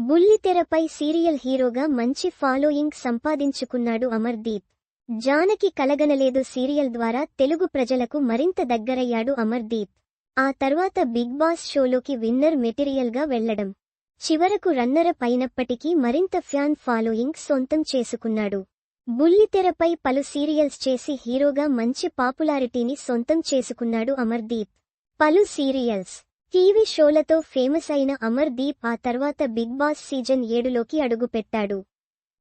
బుల్లితెరపై serial హీరోగా మంచి following సంపాదించుకున్నాడు అమర్దీప్. జానకి కలగనలేదు సీరియల్ ద్వారా తెలుగు ప్రజలకు మరింత దగ్గరయ్యాడు అమర్దీప్. ఆ తర్వాత బిగ్ బాస్ షోలోకి విన్నర్ మెటీరియల్గా వెళ్లడం, చివరకు రన్నరప్ అయినప్పటికీ మరింత ఫ్యాన్ ఫాలోయింగ్ సొంతం చేసుకున్నాడు. బుల్లితెరపై పలు సీరియల్స్ చేసి హీరోగా మంచి పాపులారిటీని సొంతం చేసుకున్నాడు అమర్దీప్. పలు సీరియల్స్, టీవీ షోలతో ఫేమస్ అయిన అమర్దీప్ ఆ తర్వాత బిగ్ బాస్ సీజన్ 7లోకి అడుగుపెట్టాడు.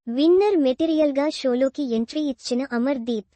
విన్నర్ మెటీరియల్గా షోలోకి ఎంట్రీ ఇచ్చిన అమర్దీప్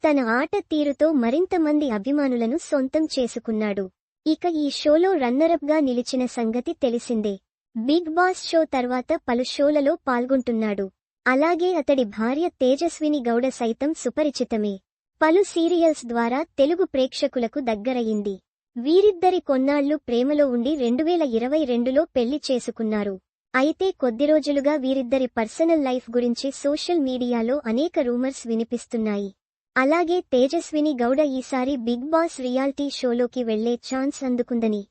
తన ఆట తీరుతో మరింత మంది అభిమానులను సొంతం చేసుకున్నాడు. ఇక ఈ షోలో రన్నరప్గా నిలిచిన సంగతి తెలిసిందే. బిగ్ బాస్ షో తర్వాత పలు షోలలో పాల్గొంటున్నాడు. అలాగే అతడి భార్య తేజస్విని గౌడ సైతం సుపరిచితమే. పలు సీరియల్స్ ద్వారా తెలుగు ప్రేక్షకులకు దగ్గరయింది. వీరిద్దరి కొన్నాళ్లు ప్రేమలో ఉండి 2022లో పెళ్లి చేసుకున్నారు. అయితే కొద్ది రోజులుగా వీరిద్దరి పర్సనల్ లైఫ్ గురించి సోషల్ మీడియాలో అనేక రూమర్స్ వినిపిస్తున్నాయి. అలాగే తేజస్విని గౌడ ఈసారి బిగ్ బాస్ రియాలిటీ షోలోకి వెళ్లే ఛాన్స్ అందుకుందని,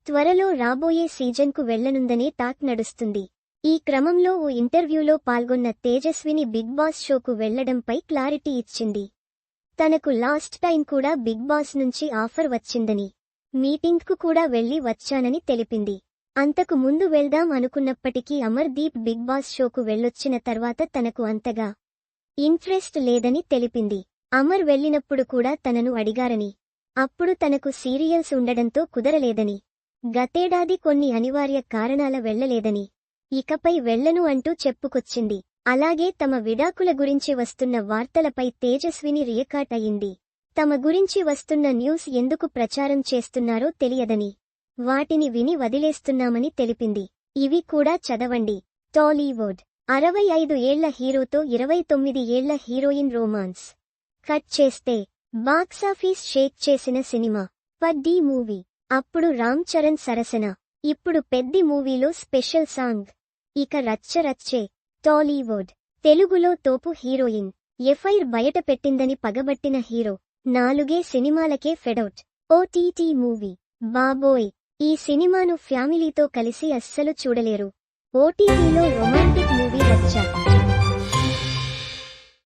త్వరలో రాబోయే సీజన్కు వెళ్లనుందనే టాక్ నడుస్తుంది. ఈ క్రమంలో ఓ ఇంటర్వ్యూలో పాల్గొన్న తేజస్విని బిగ్ బాస్ షోకు వెళ్లడంపై క్లారిటీ ఇచ్చింది. తనకు లాస్ట్ టైం కూడా బిగ్ బాస్ నుంచి ఆఫర్ వచ్చిందని, మీటింగ్కు కూడా వెళ్లి వచ్చానని తెలిపింది. అంతకు ముందు వెళ్దాం అనుకున్నప్పటికీ అమర్దీప్ బిగ్ బాస్ షోకు వెళ్లొచ్చిన తర్వాత తనకు అంతగా ఇంట్రెస్ట్ లేదని తెలిపింది. అమర్ వెళ్లినప్పుడు కూడా తనను అడిగారని, అప్పుడు తనకు సీరియల్స్ ఉండడంతో కుదరలేదని, గతేడాది కొన్ని అనివార్య కారణాల వెళ్లలేదని, ఇకపై వెళ్లను అంటూ చెప్పుకొచ్చింది. అలాగే తమ విడాకుల గురించి వస్తున్న వార్తలపై తేజస్విని రియాక్ట్ అయింది. తమ గురించి వస్తున్న న్యూస్ ఎందుకు ప్రచారం చేస్తున్నారో తెలియదని, వాటిని విని వదిలేస్తున్నామని తెలిపింది. ఇవి కూడా చదవండి. టాలీవుడ్ 65 ఏళ్ల హీరోతో 29 ఏళ్ల హీరోయిన్ రోమాన్స్. కట్ చేస్తే బాక్సాఫీస్ షేక్ చేసిన సినిమా పెద్ది మూవీ. అప్పుడు రామ్ చరణ్ సరసన, ఇప్పుడు పెద్ది మూవీలో స్పెషల్ సాంగ్. ఇక రచ్చరచ్చే. టాలీవుడ్ తెలుగులో తోపు హీరోయిన్ ఎఫ్ఐఆర్ బయట పెట్టిందని పగబట్టిన హీరో 4 సినిమాలకే ఫెడౌట్. OTT movie. బాబోయ్, ఈ సినిమాను ఫ్యామిలీతో కలిసి అస్సలు చూడలేరు. ఓటీటీలో రొమాంటిక్ మూవీ రచ్చ.